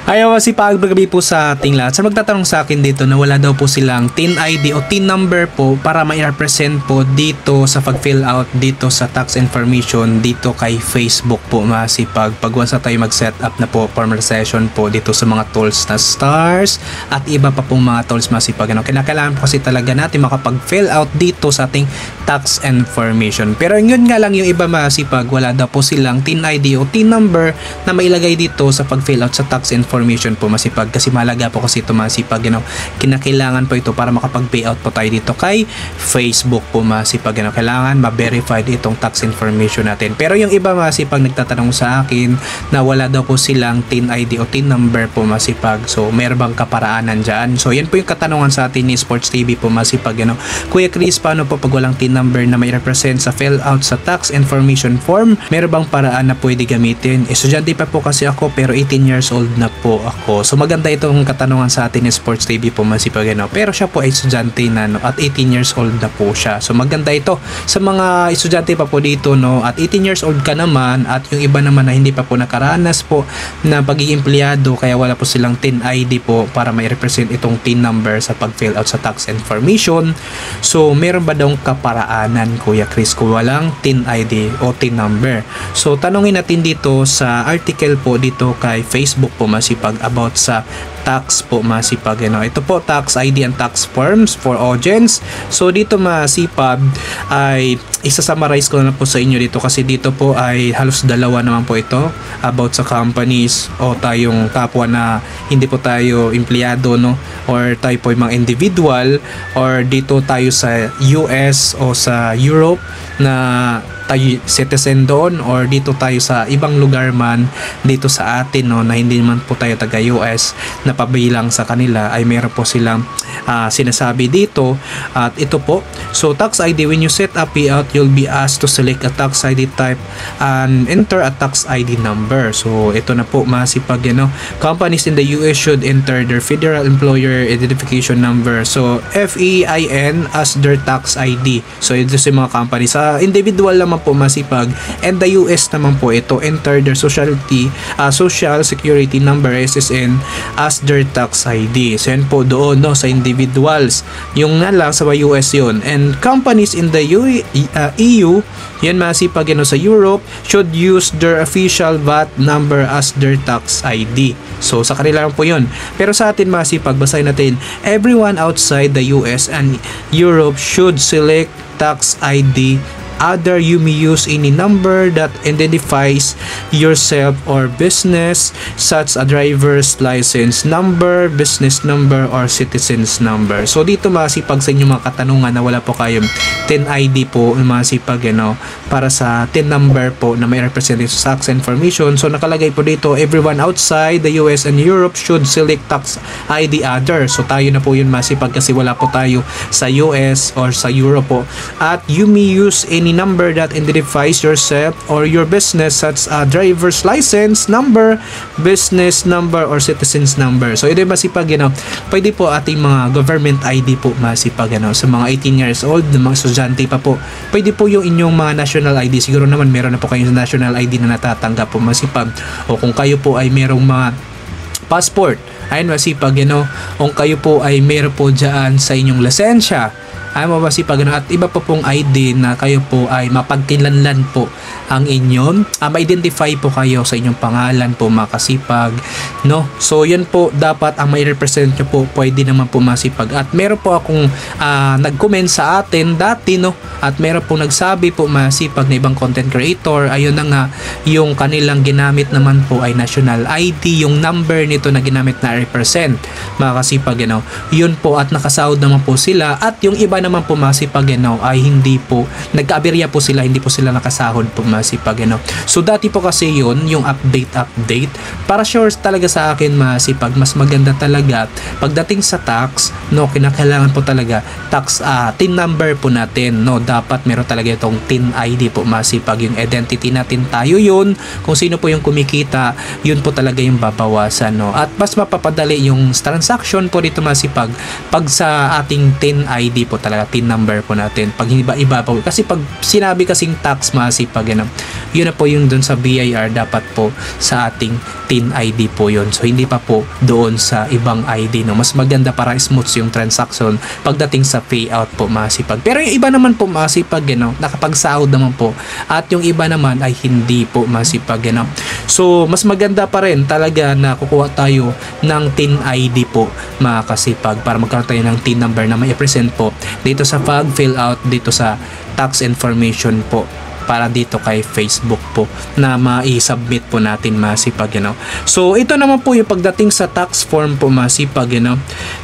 Ayaw kasi paggabi po sa ating lahat. Sa magtatanong sa akin dito na wala daw po silang TIN ID o TIN number po para ma-represent po dito sa pag-fill out dito sa tax information dito kay Facebook po masipag. Pag once na tayo mag-set up na po formal session po dito sa mga tools na stars at iba pa pong mga tools masipag. Kinakailangan po kasi talaga natin makapag-fill out dito sa ating tax information. Pero yun nga lang yung iba masipag, wala daw po silang TIN ID o TIN number na mailagay dito sa pag-fill out sa tax information po masipag, kasi malaga po kasi ito masipag, kinakailangan po ito para makapag-payout po tayo dito kay Facebook po masipag, kailangan ma-verified itong tax information natin. Pero yung iba masipag nagtatanong sa akin na wala daw po silang TIN ID o TIN number po masipag, so meron bang kaparaanan dyan? So yan po yung katanungan sa atin ni Sports TV po masipag, Kuya Chris, paano po pag walang TIN number na may represent sa fill out sa tax information form, meron bang paraan na pwede gamitin? Estudyante pa po kasi ako pero 18 years old na po ako. So maganda itong katanungan sa atin ni Sports TV po masipag, pero siya po ay estudyante na at 18 years old na po siya. So maganda ito sa mga estudyante pa po dito at 18 years old ka naman at yung iba naman na hindi pa po nakaranas po na pagiging empleyado kaya wala po silang TIN ID po para may represent itong TIN number sa pag-fill out sa tax information. So meron ba daw kaparaanan, Kuya Chris, kung walang TIN ID o TIN number? So tanungin natin dito sa article po dito kay Facebook po masipag about sa tax po masipag, ito po tax ID and tax forms for audience. So dito masipag ay isa-summarize ko na po sa inyo dito kasi dito po ay halos dalawa naman po ito about sa companies o tayong kapwa na hindi po tayo empleyado or tayo po yung mga individual or dito tayo sa US o sa Europe na tayo citizen doon or dito tayo sa ibang lugar man dito sa atin na hindi naman po tayo taga US na pabilang sa kanila ay meron po silang sinasabi dito at ito po. So tax ID, when you set up payout you'll be asked to select a tax ID type and enter a tax ID number. So ito na po masipag, companies in the US should enter their federal employer identification number, so FEIN, as their tax ID. So ito sa mga companies. Sa individual naman po masipag and the US naman po ito enter their social security number SSN as their tax ID. So yan po doon sa individuals, yung nga lang sa US yun. And companies in the EU yan masipag, sa Europe should use their official VAT number as their tax ID. So sa kanila lang po yun. Pero sa atin masipag, basahin natin, everyone outside the US and Europe should select tax ID. Other, you may use any number that identifies yourself or business, such a driver's license number, business number, or citizen's number. So dito masipag sa inyong mga katanungan na wala po kayong TIN ID po, masipag para sa TIN number po na may representative sa tax information. So nakalagay po dito, everyone outside the US and Europe should select tax ID other. So tayo na po yun masipag kasi wala po tayo sa US or sa Europe po. At you may use any number that identifies yourself or your business, such a driver's license number, business number, or citizen's number. So ito masipag, pwede po ating mga government ID po masipag, sa mga 18 years old, mga estudyante pa po, pwede po yung inyong mga national ID. Siguro naman meron na po kayong national ID na natatanggap po masipag, o kung kayo po ay merong mga passport, ayun masipag, kung kayo po ay meron po dyan sa inyong lisensya, ay mabasipag, at iba pa pong ID na kayo po ay mapagkilanlan po ang inyong ma-identify po kayo sa inyong pangalan po makasipag, so yan po dapat ang may represent nyo po, pwede naman po masipag. At meron po akong nag-comment sa atin dati, at meron po nagsabi po masipag na ibang content creator, ayun na nga, yung kanilang ginamit naman po ay national ID, yung number nito na ginamit na represent makasipag, yun po, at nakasahod naman po sila. At yung iba naman po masipag, ay hindi po nagkaaberya po sila, hindi po sila nakasahod po masipag, so dati po kasi yun yung update para sure talaga sa akin masipag, mas maganda talaga pagdating sa tax, kinakailangan po talaga tax TIN number po natin, dapat meron talaga itong TIN ID po masipag, yung identity natin tayo yun, kung sino po yung kumikita yun po talaga yung babawasan, at mas mapapadali yung transaction po dito masipag pag sa ating TIN ID po talaga, TIN number po natin, pag iba-iba po kasi pag sinabi kasing tax masipag, yun na po yung dun sa BIR, dapat po sa ating TIN ID po yun. So hindi pa po doon sa ibang ID, no. Mas maganda para smooth yung transaction pagdating sa payout po masipag. Pero yung iba naman po masipag, nakapagsahod naman po, at yung iba naman ay hindi po masipag, So mas maganda pa rin talaga na kukuha tayo ng TIN ID po mga kasipag, para magkaroon tayo ng TIN number na may present po dito sa pag fill out dito sa tax information po, para dito kay Facebook po na ma-submit po natin masipag, So ito naman po yung pagdating sa tax form po masipag,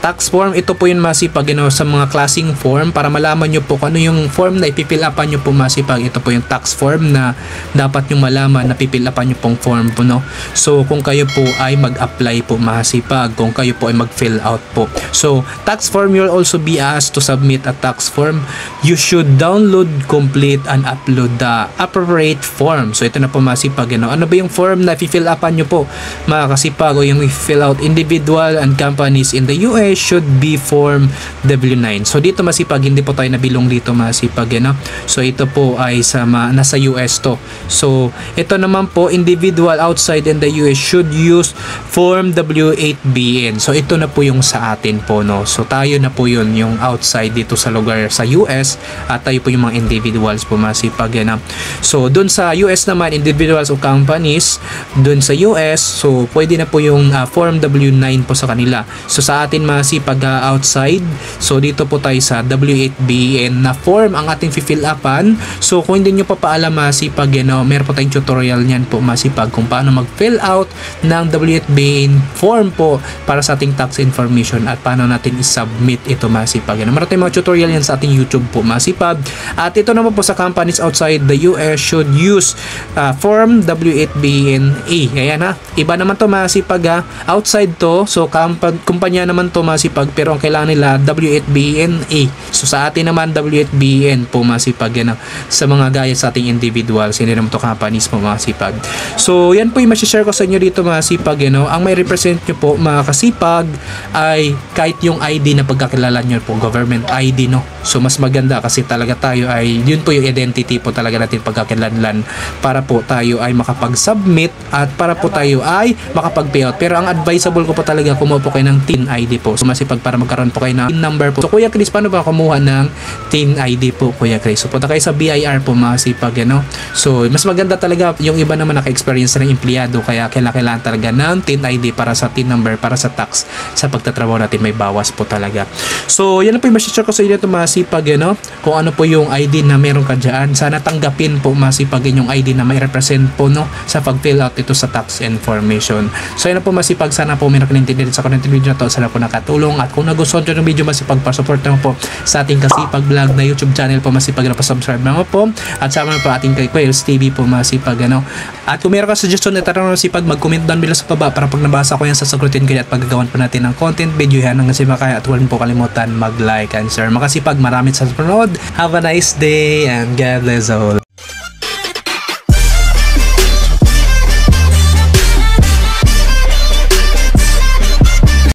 Tax form, ito po yung masipag, sa mga klaseng form, para malaman nyo po kung ano yung form na ipipill upan nyo po masipag. Ito po yung tax form na dapat nyo malaman na pipill upan nyo pong form po, So kung kayo po ay mag-apply po masipag, kung kayo po ay mag-fill out po. So tax form, you'll also be asked to submit a tax form. You should download, complete, and upload the appropriate form. So ito na po masipag, ano ba yung form na i-fill upan nyo po mga kasipag, o yung i-fill out individual and companies in the US should be form W9. So dito masipag, hindi po tayo nabilong dito masipag, So ito po ay sa nasa US to. So ito naman po, individual outside in the US should use form W8BN. So ito na po yung sa atin po, So tayo na po yun, yung outside dito sa lugar sa US, at tayo po yung mga individuals po masipag, So dun sa US naman, individuals o companies dun sa US, so pwede na po yung form W9 po sa kanila. So sa atin masipag outside, so dito po tayo sa W8BN na form ang ating fill upan. So kung hindi nyo pa paalam masipag, meron po tayong tutorial niyan po masipag kung paano mag-fill out ng W8BN form po para sa ating tax information, at paano natin i-submit ito masipag. Meron tayong mga tutorial yan sa ating YouTube po masipag. At ito naman po sa companies outside the US should use form W8BNA. Ayan iba naman to masipag, outside to, so kumpanya naman to masipag, pero ang kailangan nila W8BNA. So sa atin naman W8BN po masipag, sa mga gaya sa ating individuals, hindi naman to companies po masipag. So yan po yung masishare ko sa inyo dito masipag, ang may represent nyo po mga kasipag ay kahit yung ID na pagkakilala nyo po, government ID, So mas maganda kasi talaga tayo ay, yun po yung identity po talaga natin pagkakilanlan, para po tayo ay makapag-submit at para po tayo ay makapag-payout. Pero ang advisable ko po talaga, kumuha po kayo ng TIN ID po. So masipag, para magkaroon po kayo ng TIN number po. So Kuya Chris, paano ba kumuha ng TIN ID po Kuya Chris? So punta kayo sa BIR po masipag, So mas maganda talaga, yung iba naman naka-experience na ng empleyado, kaya kailangan talaga ng TIN ID para sa TIN number, para sa tax, sa pagtatrabaho natin may bawas po talaga. So yan na po yung masishare ko sa inyo masipag, kung ano po yung ID na meron ka dyan. Sana tanggapin po masipag yung ID na may represent po sa pag-fill out ito sa tax information. So yan na po masipag, sana po may nakintindihan sa content video na to, sana po nakatulong, at kung nagustuhan nyo yung video masipag, pa-support naman po sa ating Kasipag Vlog na YouTube channel po masipag, pa-subscribe naman po, at sama po ating Quails TV po masipag, At kung meron ka suggestion na tanong masipag, mag-comment down below sa baba, para pag nabasa ko yan, sasagutin ko yan at paggagawan po natin ng content video yan hanggang sa makaya. At huwag po kalimutan mag-like and share. Makasipag, maraming sa panood. Have a nice day and God bless all.